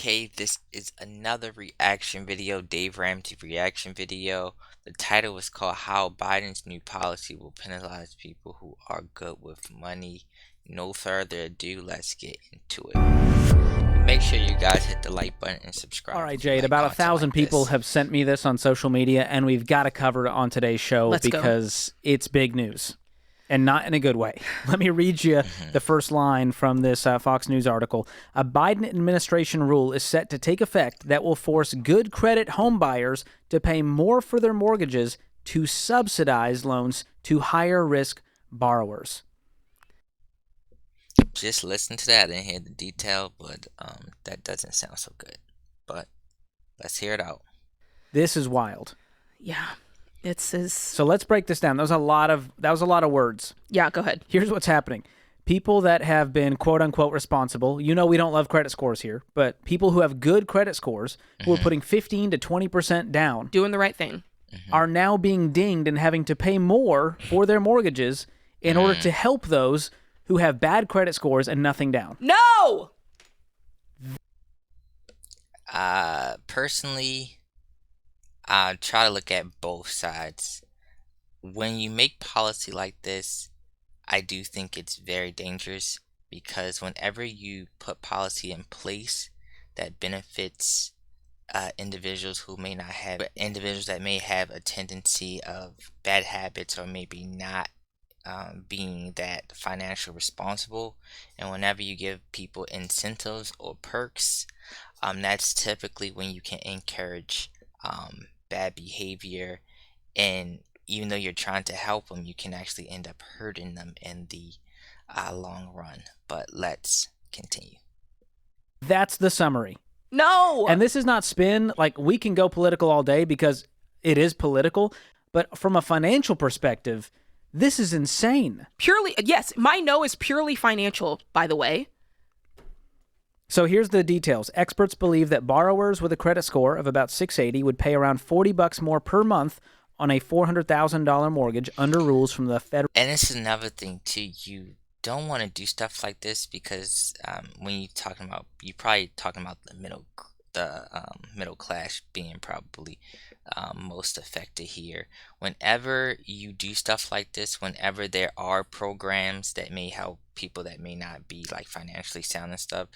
Okay, this is another reaction video, Dave Ramsey reaction video. The title is called How Biden's New Policy Will Penalize People Who Are Good with Money. No further ado, let's get into it. Make sure you guys hit the like button and subscribe. All right, Jade, about 1,000 people have sent me this on social media, and we've got to cover it on today's show because it's big news. And not in a good way. Let me read you the first line from this Fox News article. A Biden administration rule is set to take effect that will force good credit home buyers to pay more for their mortgages to subsidize loans to higher risk borrowers. Just listen to that. I didn't hear the detail, but that doesn't sound so good. But let's hear it out. This is wild. Yeah. So let's break this down. That was a lot of words. Yeah, go ahead. Here's what's happening. People that have been quote-unquote responsible, we don't love credit scores here, but people who have good credit scores, who are putting 15 to 20% down, doing the right thing, are now being dinged and having to pay more for their mortgages in order to help those who have bad credit scores and nothing down. No! Personally, I try to look at both sides. When you make policy like this, I do think it's very dangerous because whenever you put policy in place that benefits individuals who may not have, individuals that may have a tendency of bad habits or maybe not being that financial responsible, and whenever you give people incentives or perks, that's typically when you can encourage bad behavior, and even though you're trying to help them, you can actually end up hurting them in the long run. But let's continue. That's the summary. No! And this is not spin. Like, we can go political all day because it is political, but from a financial perspective, this is insane. Purely, yes, my no is purely financial, by the way. So here's the details. Experts believe that borrowers with a credit score of about 680 would pay around $40 more per month on a $400,000 mortgage under rules from the federal. And this is another thing too. You don't want to do stuff like this because when you're probably talking about the middle class being probably most affected here. Whenever you do stuff like this, whenever there are programs that may help people that may not be like financially sound and stuff,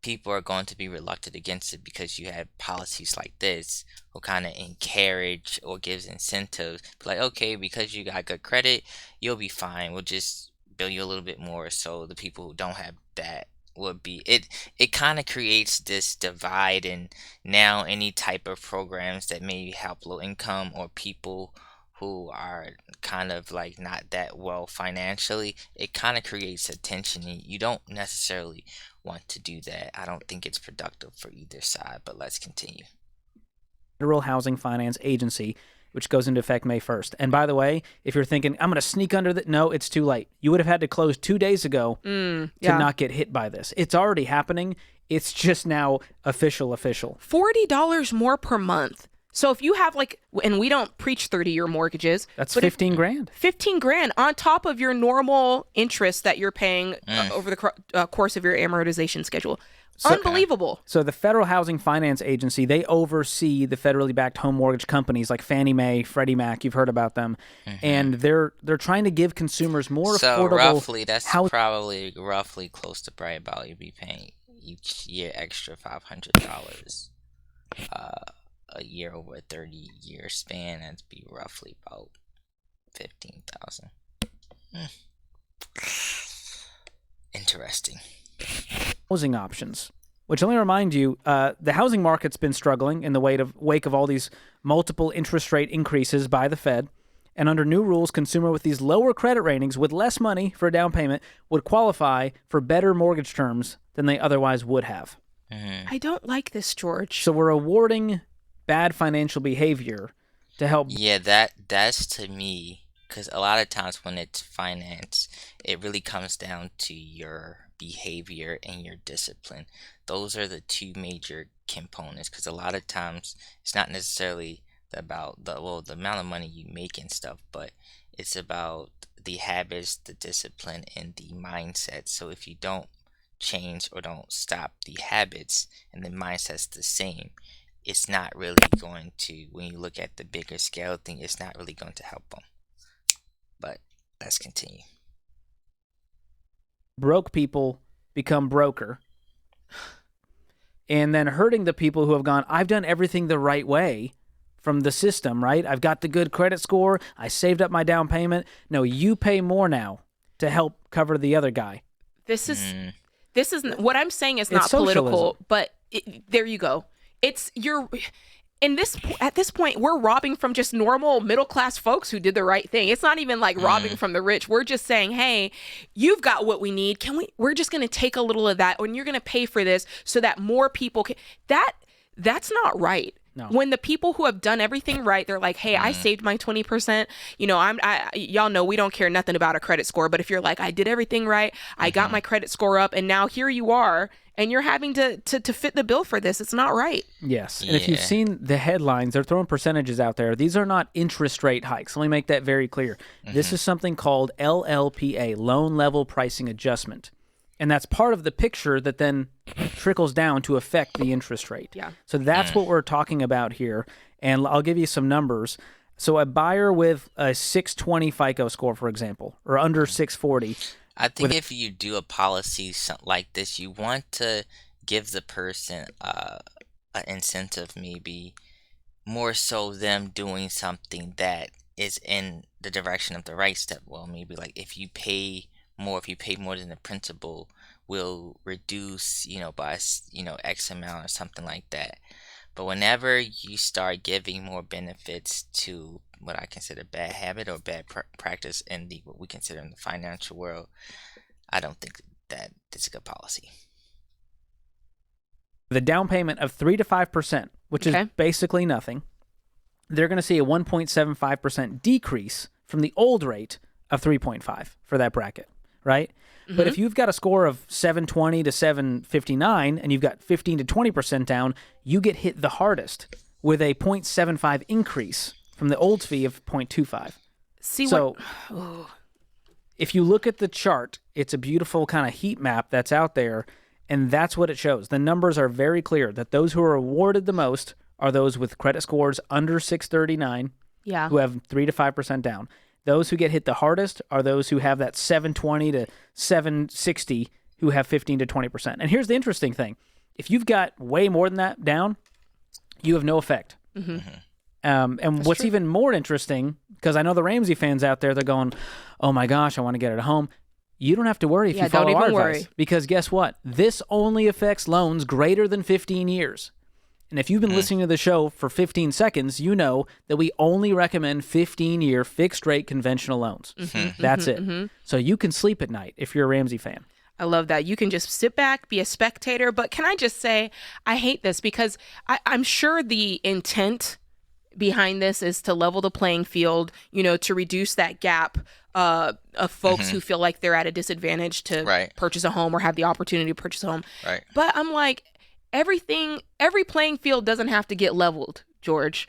people are going to be reluctant against it because you have policies like this who kind of encourage or gives incentives. Like, okay, because you got good credit, you'll be fine. We'll just bill you a little bit more. So the people who don't have that would be it kind of creates this divide, and now any type of programs that may help low income or people who are kind of like not that well financially, it kind of creates a tension, and you don't necessarily want to do that. I don't think it's productive for either side, but let's continue. Federal Housing Finance Agency, which goes into effect May 1st. And by the way, if you're thinking, I'm going to sneak under the... No, it's too late. You would have had to close 2 days ago to not get hit by this. It's already happening. It's just now official. $40 more per month. So if you have and we don't preach 30-year mortgages. That's 15 grand. 15 grand on top of your normal interest that you're paying over the course of your amortization schedule. Unbelievable. So the Federal Housing Finance Agency, they oversee the federally backed home mortgage companies like Fannie Mae, Freddie Mac. You've heard about them. And they're trying to give consumers more affordable... So roughly, that's probably roughly close to probably about you'd be paying each year extra $500 a year over a 30-year span. That'd be roughly about $15,000. Interesting. Housing options, which let me remind you, the housing market's been struggling in the wake of all these multiple interest rate increases by the Fed. And under new rules, consumer with these lower credit ratings with less money for a down payment would qualify for better mortgage terms than they otherwise would have. I don't like this, George. So we're awarding bad financial behavior to help. Yeah, that's to me, because a lot of times when it's finance, it really comes down to your behavior and your discipline. Those are the two major components, because a lot of times it's not necessarily about the amount of money you make and stuff, but it's about the habits, the discipline, and the mindset. So if you don't change or don't stop the habits and the mindset's the same, it's not really going to, when you look at the bigger scale thing, it's not really going to help them. But let's continue. Broke people become broker, and then hurting the people who have gone, I've done everything the right way from the system, right? I've got the good credit score. I saved up my down payment. No, you pay more now to help cover the other guy. This is what I'm saying is not political, but there you go. At this point, we're robbing from just normal middle class folks who did the right thing. It's not even like robbing from the rich. We're just saying, hey, you've got what we need. We're just going to take a little of that, and you're going to pay for this so that more people can. That's not right. No. When the people who have done everything right, they're like, hey, I saved my 20%. You know, y'all know we don't care nothing about a credit score. But if you're like, I did everything right, I got my credit score up, and now here you are, and you're having to fit the bill for this. It's not right. Yes. And if you've seen the headlines, they're throwing percentages out there. These are not interest rate hikes. Let me make that very clear. This is something called LLPA, loan level pricing adjustment. And that's part of the picture that then trickles down to affect the interest rate. Yeah. So that's what we're talking about here. And I'll give you some numbers. So a buyer with a 620 FICO score, for example, or under 640. I think if you do a policy like this, you want to give the person an incentive, maybe more so them doing something that is in the direction of the right step. Well, maybe like if you pay more than the principal, will reduce, by, X amount or something like that. But whenever you start giving more benefits to what I consider bad habit or bad practice in what we consider in the financial world, I don't think that it's a good policy. The down payment of 3 to 5%, which is basically nothing, they're going to see a 1.75% decrease from the old rate of 3.5 for that bracket. Right? But if you've got a score of 720 to 759 and you've got 15 to 20% down, you get hit the hardest with a 0.75 increase from the old fee of 0.25. If you look at the chart, it's a beautiful kind of heat map that's out there, and that's what it shows. The numbers are very clear that those who are awarded the most are those with credit scores under 639 who have 3 to 5% down. Those who get hit the hardest are those who have that 720 to 760 who have 15 to 20%. And here's the interesting thing. If you've got way more than that down, you have no effect. And that's what's true. Even more interesting, because I know the Ramsey fans out there, they're going, oh my gosh, I want to get it at home. You don't have to worry if you follow our advice. Because guess what? This only affects loans greater than 15 years. And if you've been listening to the show for 15 seconds, you know that we only recommend 15-year fixed-rate conventional loans. That's it. So you can sleep at night if you're a Ramsey fan. I love that. You can just sit back, be a spectator. But can I just say, I hate this because I'm sure the intent behind this is to level the playing field, to reduce that gap of folks who feel like they're at a disadvantage to purchase a home or have the opportunity to purchase a home. Right. But I'm like, every playing field doesn't have to get leveled, George.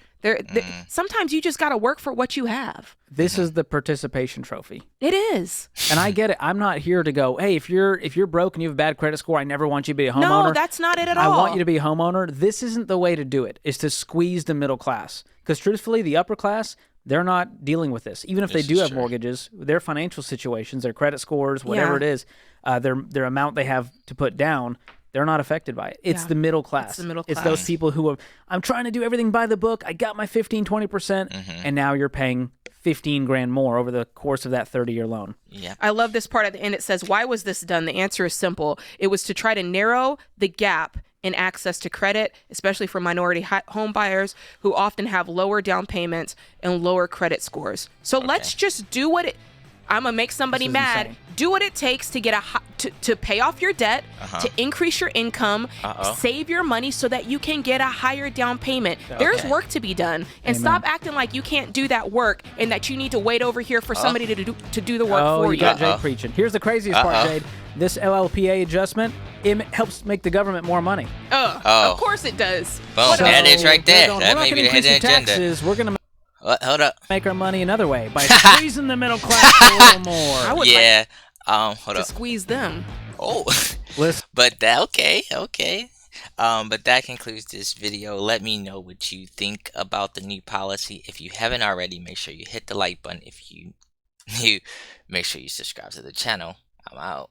Sometimes you just got to work for what you have. This is the participation trophy. It is. And I get it. I'm not here to go, hey, if you're broke and you have a bad credit score, I never want you to be a homeowner. No, that's not it at all. I want you to be a homeowner. This isn't the way to do it. It's to squeeze the middle class. Because truthfully, the upper class, they're not dealing with this. Even if they do have mortgages, their financial situations, their credit scores, whatever it is, their amount they have to put down, they're not affected by it. It's the middle class. It's the middle class. It's those people who are, I'm trying to do everything by the book. I got my 15, 20%, and now you're paying $15,000 more over the course of that 30-year loan. Yeah. I love this part at the end. It says, why was this done? The answer is simple. It was to try to narrow the gap in access to credit, especially for minority home buyers who often have lower down payments and lower credit scores. So let's just do what it... I'm going to make somebody mad. Insane. Do what it takes to get to pay off your debt, to increase your income, save your money so that you can get a higher down payment. There's work to be done. And stop acting like you can't do that work and that you need to wait over here for somebody to do the work for you. You got Jade preaching. Here's the craziest part, Jade. This LLPA adjustment, it helps make the government more money. Of course it does. Boom, that is right there. That may be the hidden agenda. Taxes. We're going to hold up. Make our money another way by squeezing the middle class a little more. I would hold up. To squeeze them. Oh, Listen, But okay. But that concludes this video. Let me know what you think about the new policy. If you haven't already, make sure you hit the like button. If you new, make sure you subscribe to the channel. I'm out.